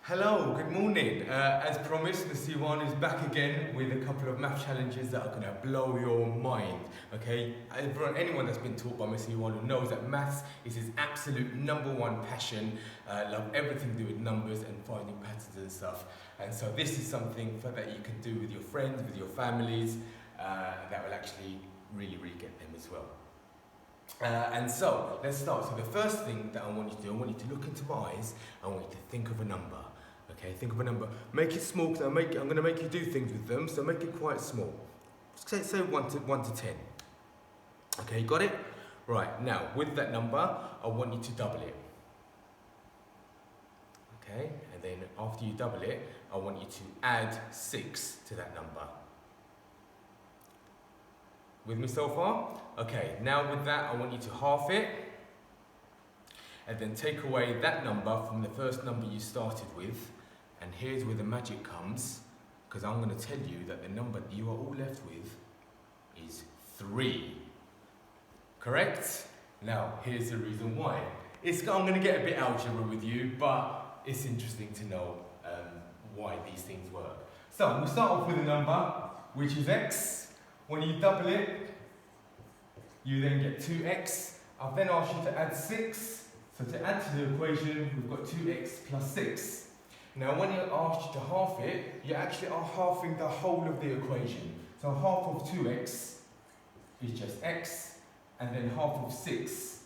Hello, good morning. As promised, Mr. Ioannou is back again with a couple of math challenges that are going to blow your mind. Okay, anyone that's been taught by Mr. Ioannou knows that maths is his absolute #1 passion. Love everything to do with numbers and finding patterns and stuff. And so this is something that you can do with your friends, with your families, that will actually really get them as well. And so, let's start. So the first thing that I want you to do, I want you to look into my eyes, I want you to think of a number. Okay, think of a number. Make it small, because I'm going to make you do things with them, so make it quite small. Say 1 to 10. Okay, got it? Right, now, with that number, I want you to double it. Okay, and then after you double it, I want you to add 6 to that number. With me so far? Okay, now with that, I want you to half it, and then take away that number from the first number you started with, and here's where the magic comes, because I'm going to tell you that the number that you are all left with is 3. Correct? Now, here's the reason why. I'm going to get a bit algebra with you, but it's interesting to know why these things work. So, we'll start off with a number, which is x. When you double it, you then get 2x. I've then asked you to add 6. So to add to the equation, we've got 2x plus 6. Now when I asked you to half it, you actually are halving the whole of the equation. So half of 2x is just x, and then half of 6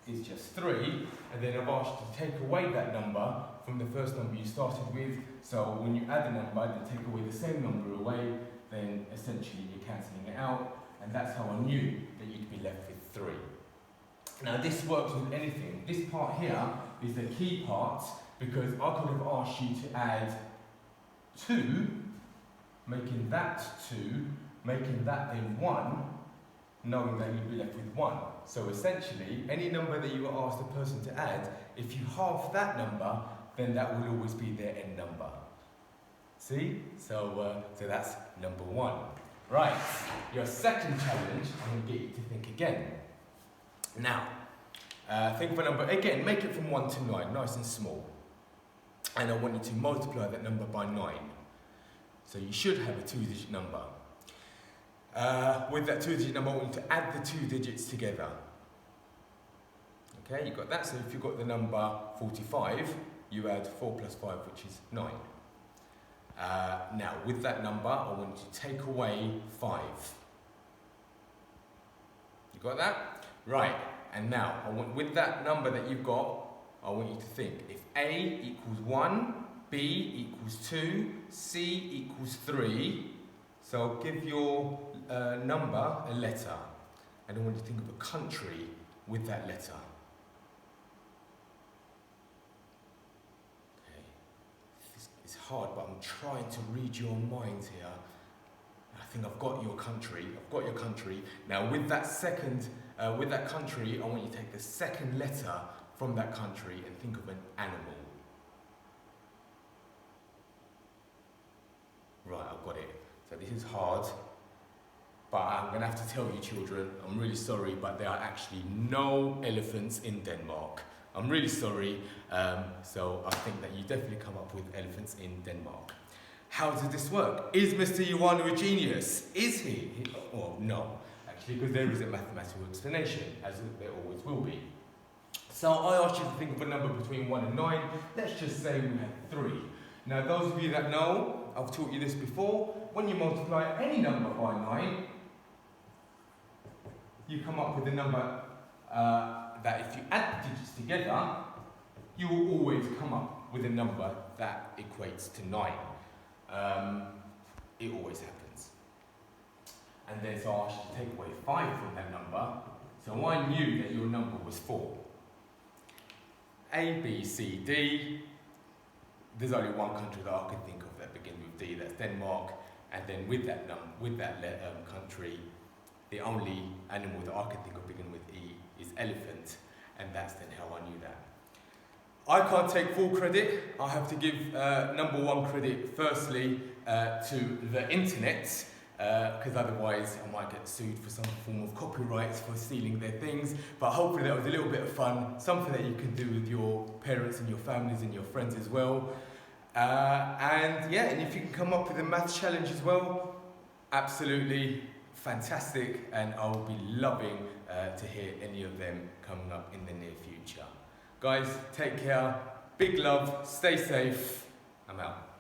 is just 3. And then I've asked you to take away that number from the first number you started with. So when you add the number and take away the same number away, then essentially you're cancelling it out, and that's how I knew that you'd be left with 3. Now this works with anything. This part here is the key part, because I could have asked you to add 2, making that 2, making that then 1, knowing that you'd be left with 1. So essentially, any number that you were asked a person to add, if you halve that number, then that will always be their end number. See? So that's number 1. Right, your second challenge, I'm going to get you to think again. Now, think of a number, again, make it from 1 to 9, nice and small. And I want you to multiply that number by 9. So you should have a 2-digit number. With that 2-digit number, I want you to add the 2 digits together. Okay, you got that? So if you've got the number 45, you add 4 plus 5, which is 9. Now, with that number, I want you to take away 5. You got that? Right, and now, with that number that you've got, I want you to think, if A equals 1, B equals 2, C equals 3, so give your number a letter, and I want you to think of a country with that letter. Okay, it's hard, but I'm trying to read your minds here. I think I've got your country. Now with that country, I want you to take the second letter from that country and think of an animal. Right, I've got it. So this is hard, but I'm going to have to tell you children, I'm really sorry, but there are actually no elephants in Denmark. I'm really sorry, so I think that you definitely come up with elephants in Denmark. How does this work? Is Mr. Ioannou a genius? Is he? Well, no, actually, because there is a mathematical explanation, as there always will be. So I asked you to think of a number between 1 and 9. Let's just say we had 3. Now, those of you that know, I've taught you this before, when you multiply any number by 9, you come up with a number that if you add the digits together, you will always come up with a number that equates to 9. It always happens. And then so I asked you to take away 5 from that number, so I knew that your number was 4. A, B, C, D. There's only one country that I can think of that begins with D, that's Denmark. And then with that country, the only animal that I can think of beginning with E is elephant, and that's then how I knew that. I can't take full credit. I have to give #1 credit firstly to the internet, because otherwise I might get sued for some form of copyrights for stealing their things. But hopefully that was a little bit of fun, something that you can do with your parents and your families and your friends as well. And yeah, and if you can come up with a maths challenge as well, absolutely fantastic, and I will be loving to hear any of them coming up in the near future. Guys, take care, big love, stay safe, I'm out.